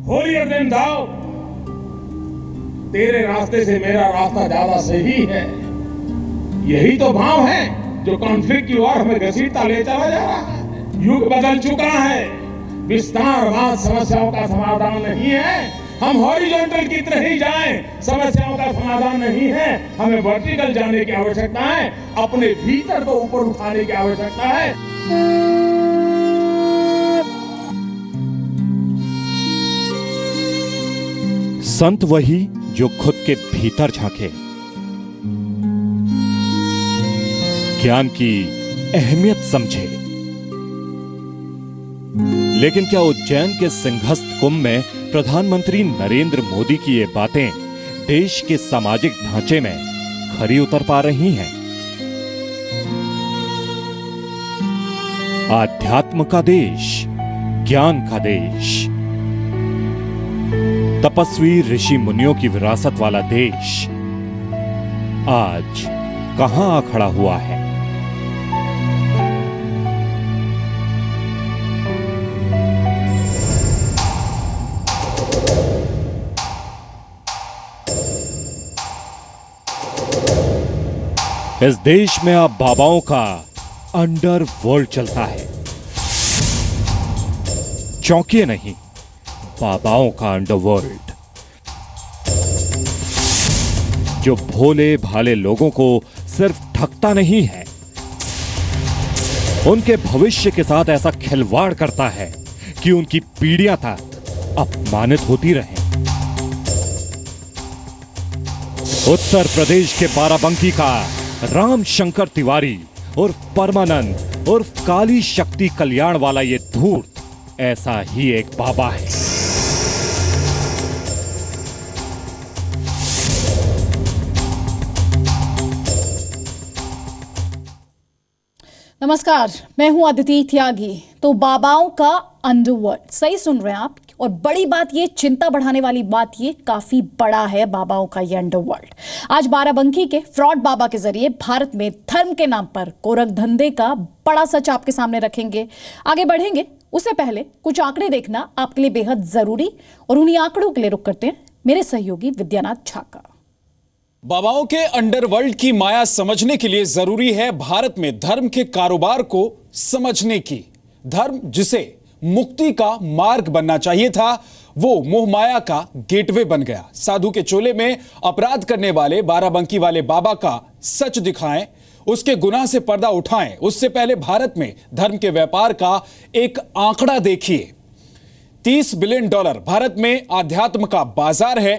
Holier then दाओ, तेरे रास्ते से मेरा रास्ता ज्यादा सही है। यही तो भाव है जो कॉन्फ्लिक्ट की ओर हमें घसीटता ले चला जा रहा है। युग बदल चुका है, विस्तारवाद समस्याओं का समाधान नहीं है। हम हॉरिजॉन्टल की तरह ही जाएं, समस्याओं का समाधान नहीं है। हमें वर्टिकल जाने की आवश्यकता है, अपने भीतर को ऊपर उठाने की आवश्यकता है। संत वही जो खुद के भीतर झांके, ज्ञान की अहमियत समझे। लेकिन क्या उज्जैन के सिंहस्थ कुंभ में प्रधानमंत्री नरेंद्र मोदी की ये बातें देश के सामाजिक ढांचे में खरी उतर पा रही हैं? आध्यात्म का देश, ज्ञान का देश, तपस्वी ऋषि मुनियों की विरासत वाला देश आज कहां आ खड़ा हुआ है? इस देश में अब बाबाओं का अंडरवर्ल्ड चलता है। चौंकिए नहीं, बाबाओं का अंडरवर्ल्ड, जो भोले भाले लोगों को सिर्फ ठगता नहीं है, उनके भविष्य के साथ ऐसा खिलवाड़ करता है कि उनकी पीढ़ियां तक अपमानित होती रहें। उत्तर प्रदेश के बाराबंकी का राम शंकर तिवारी उर्फ परमानंद उर्फ काली शक्ति कल्याण वाला ये धूर्त ऐसा ही एक बाबा है। नमस्कार, मैं हूं अदिति त्यागी। तो बाबाओं का अंडरवर्ल्ड, सही सुन रहे हैं आप। और बड़ी बात ये, चिंता बढ़ाने वाली बात ये, काफी बड़ा है बाबाओं का ये अंडरवर्ल्ड। आज बाराबंकी के फ्रॉड बाबा के जरिए भारत में धर्म के नाम पर गोरख धंधे का बड़ा सच आपके सामने रखेंगे। आगे बढ़ेंगे उससे पहले कुछ आंकड़े देखना आपके लिए बेहद जरूरी, और उन्हीं आंकड़ों के लिए रुख करते हैं मेरे सहयोगी विद्यानाथ झा का। बाबाओं के अंडरवर्ल्ड की माया समझने के लिए जरूरी है भारत में धर्म के कारोबार को समझने की। धर्म जिसे मुक्ति का मार्ग बनना चाहिए था, वो मोह माया का गेटवे बन गया। साधु के चोले में अपराध करने वाले बाराबंकी वाले बाबा का सच दिखाएं, उसके गुनाह से पर्दा उठाएं। उससे पहले भारत में धर्म के व्यापार का एक आंकड़ा देखिए। 30 बिलियन डॉलर भारत में आध्यात्म का बाजार है।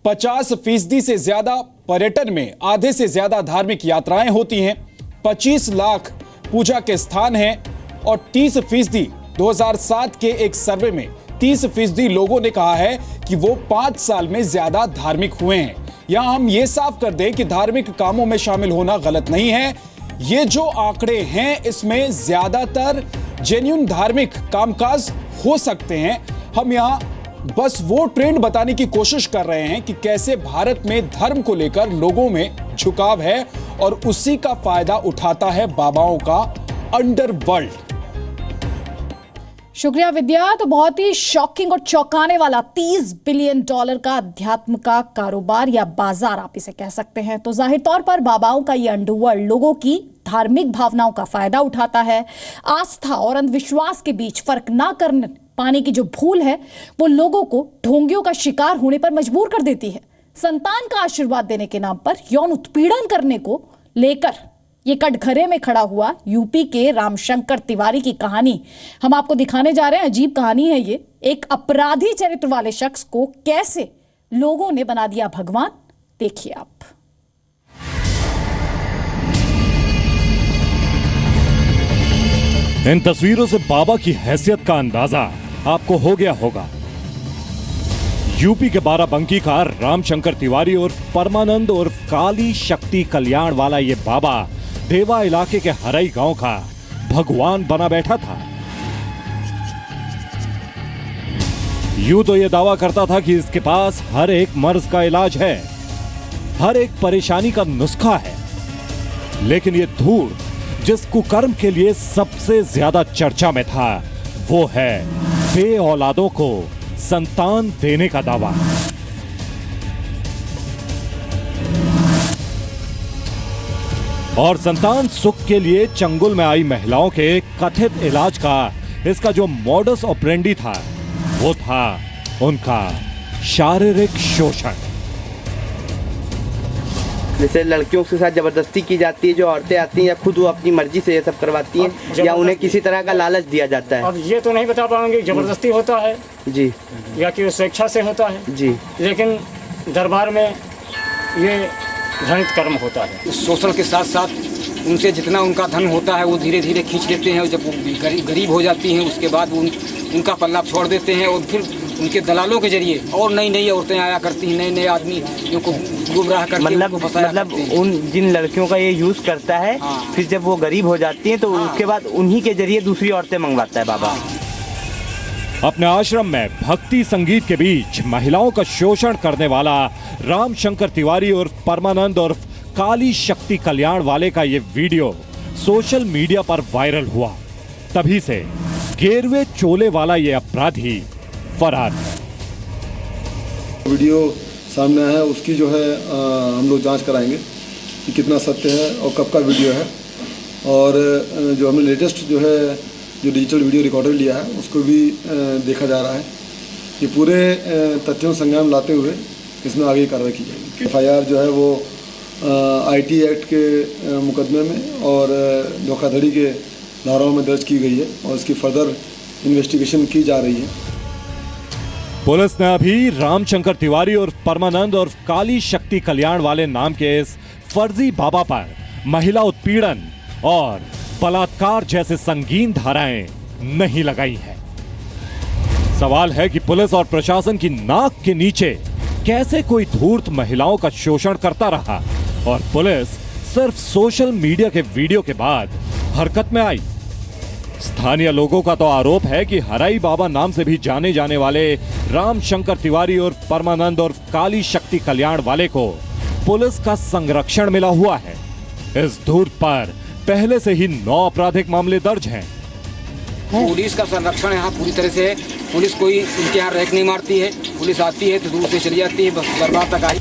50% से ज्यादा पर्यटन में आधे से ज्यादा धार्मिक यात्राएं होती हैं। 25 लाख पूजा के स्थान हैं और 30% 2007 के एक सर्वे में 30% लोगों ने कहा है कि वो 5 साल में ज्यादा धार्मिक हुए हैं। यहां हम ये साफ कर दें कि धार्मिक कामों में शामिल होना गलत नहीं है। ये जो आंकड़े हैं इसमें ज्यादातर जेन्युइन धार्मिक कामकाज हो सकते हैं। हम यहां बस वो ट्रेंड बताने की कोशिश कर रहे हैं कि कैसे भारत में धर्म को लेकर लोगों में झुकाव है और उसी का फायदा उठाता है बाबाओं का अंडरवर्ल्ड। शुक्रिया विद्या। तो बहुत ही शॉकिंग और चौंकाने वाला 30 बिलियन डॉलर का अध्यात्म का कारोबार या बाजार आप इसे कह सकते हैं। तो जाहिर तौर पर बाबाओं का ये अंडरवर्ल्ड लोगों की धार्मिक भावनाओं का फायदा उठाता है। आस्था और अंधविश्वास के बीच फर्क ना कर पाने की जो भूल है, वो लोगों को ढोंगियों का शिकार होने पर मजबूर कर देती है। संतान का आशीर्वाद देने के नाम पर यौन उत्पीड़न करने को लेकर ये कटघरे में खड़ा हुआ यूपी के रामशंकर तिवारी की कहानी हम आपको दिखाने जा रहे हैं। अजीब कहानी है ये। एक अपराधी चरित्र वाले शख्स को कैसे लोगों ने बना दिया भगवान, देखिए आप। इन तस्वीरों से बाबा की हैसियत का अंदाजा आपको हो गया होगा। यूपी के बाराबंकी का रामशंकर तिवारी उर्फ परमानंद उर्फ काली शक्ति कल्याण वाला ये बाबा देवा इलाके के हरई गांव का भगवान बना बैठा था। यूं तो यह दावा करता था कि इसके पास हर एक मर्ज का इलाज है, हर एक परेशानी का नुस्खा है। लेकिन यह धूर्त जिस कुकर्म के लिए सबसे ज्यादा चर्चा में था, वो है बे औलादों को संतान देने का दावा। और संतान सुख के लिए चंगुल में आई महिलाओं के कथित इलाज का इसका जो मॉडस ऑपरेंडी था वो था उनका शारीरिक शोषण। जैसे लड़कियों के साथ जबरदस्ती की जाती है, जो औरतें आती हैं या खुद वो अपनी मर्जी से ये सब करवाती हैं या उन्हें किसी तरह का लालच दिया जाता है। अब ये तो नहीं बता पाएंगे जबरदस्ती होता है जी या कि स्वेच्छा से होता है जी, लेकिन दरबार में ये घृणित कर्म होता है। शोषण के साथ साथ उनसे जितना उनका धन होता है वो धीरे धीरे खींच लेते हैं और जब वो गरीब हो जाती हैं उसके बाद वो उनका पल्ला छोड़ देते हैं और फिर उनके दलालों के जरिए और नई नई औरतें आया करती हैं, नए नए आदमी को गुमराह करके मतलब उन जिन लड़कियों का ये यूज करता है फिर जब वो गरीब हो जाती हैं तो उसके बाद उन्हीं के जरिए दूसरी औरतें मंगवाता है बाबा। अपने आश्रम में भक्ति संगीत के बीच महिलाओं का शोषण करने वाला रामशंकर तिवारी उर्फ परमानंद उर्फ काली शक्ति कल्याण वाले का ये वीडियो सोशल मीडिया पर वायरल हुआ। तभी से गेरुए चोले वाला ये अपराधी फरार है। वीडियो सामने आया है उसकी जो है हम लोग जांच कराएंगे कि कितना सत्य है और कब का वीडियो है, और जो हमने लेटेस्ट जो है जो डिजिटल वीडियो रिकॉर्डर लिया है उसको भी देखा जा रहा है। ये पूरे तथ्यों संज्ञान लाते हुए इसमें आगे कार्रवाई की जाएगी। FIR जो है वो IT एक्ट के मुकदमे में और धोखाधड़ी के धाराओं में दर्ज की गई है और इसकी फर्दर इन्वेस्टिगेशन की जा रही है। पुलिस ने अभी रामशंकर तिवारी और परमानंद और काली शक्ति कल्याण वाले नाम के इस फर्जी बाबा पर महिला उत्पीड़न और बलात्कार जैसे संगीन धाराएं नहीं लगाई है। सवाल है कि पुलिस और प्रशासन की नाक के नीचे कैसे कोई धूर्त महिलाओं का शोषण करता रहा और पुलिस सिर्फ सोशल मीडिया के वीडियो के बाद हरकत में आई। स्थानीय लोगों का तो आरोप है कि हराई बाबा नाम से भी जाने जाने वाले रामशंकर तिवारी और परमानंद और काली शक्ति कल्याण वाले को पुलिस का संरक्षण मिला हुआ है। इस धूर्त पर पहले से ही 9 आपराधिक मामले दर्ज हैं। पुलिस का संरक्षण यहाँ पूरी तरह से है। पुलिस कोई इनके यहाँ रैक नहीं मारती है, पुलिस आती है तो दूर से चली जाती है, बस दरबार तक आई।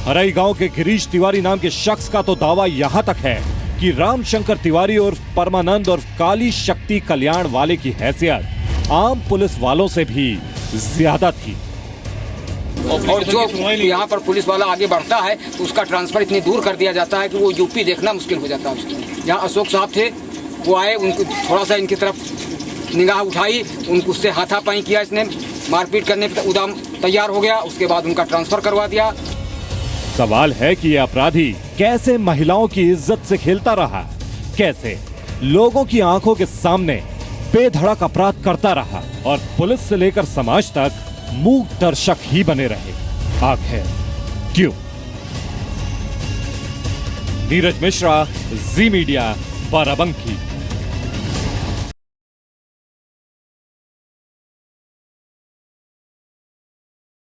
हराई गांव के गिरीश तिवारी नाम के शख्स का तो दावा यहां तक है कि रामशंकर तिवारी और परमानंद और काली शक्ति कल्याण वाले की हैसियत आम पुलिस वालों से भी ज्यादा थी। और जो यहाँ पर पुलिस वाला आगे बढ़ता है तो उसका ट्रांसफर इतनी दूर कर दिया जाता है कि वो यूपी देखना मुश्किल हो जाता है उसको। जहाँ अशोक साहब थे वो आए, उनको थोड़ा सा इनकी तरफ निगाह उठाई, उनको उससे हाथापाई किया, इसने मारपीट करने पर उदाम तैयार हो गया, उसके बाद उनका ट्रांसफर करवा दिया। सवाल है कि यह अपराधी कैसे महिलाओं की इज्जत से खेलता रहा, कैसे लोगों की आंखों के सामने बेधड़क अपराध करता रहा और पुलिस से लेकर समाज तक मूक दर्शक ही बने रहे। आखिर क्यों? नीरज मिश्रा, जी मीडिया, बाराबंकी।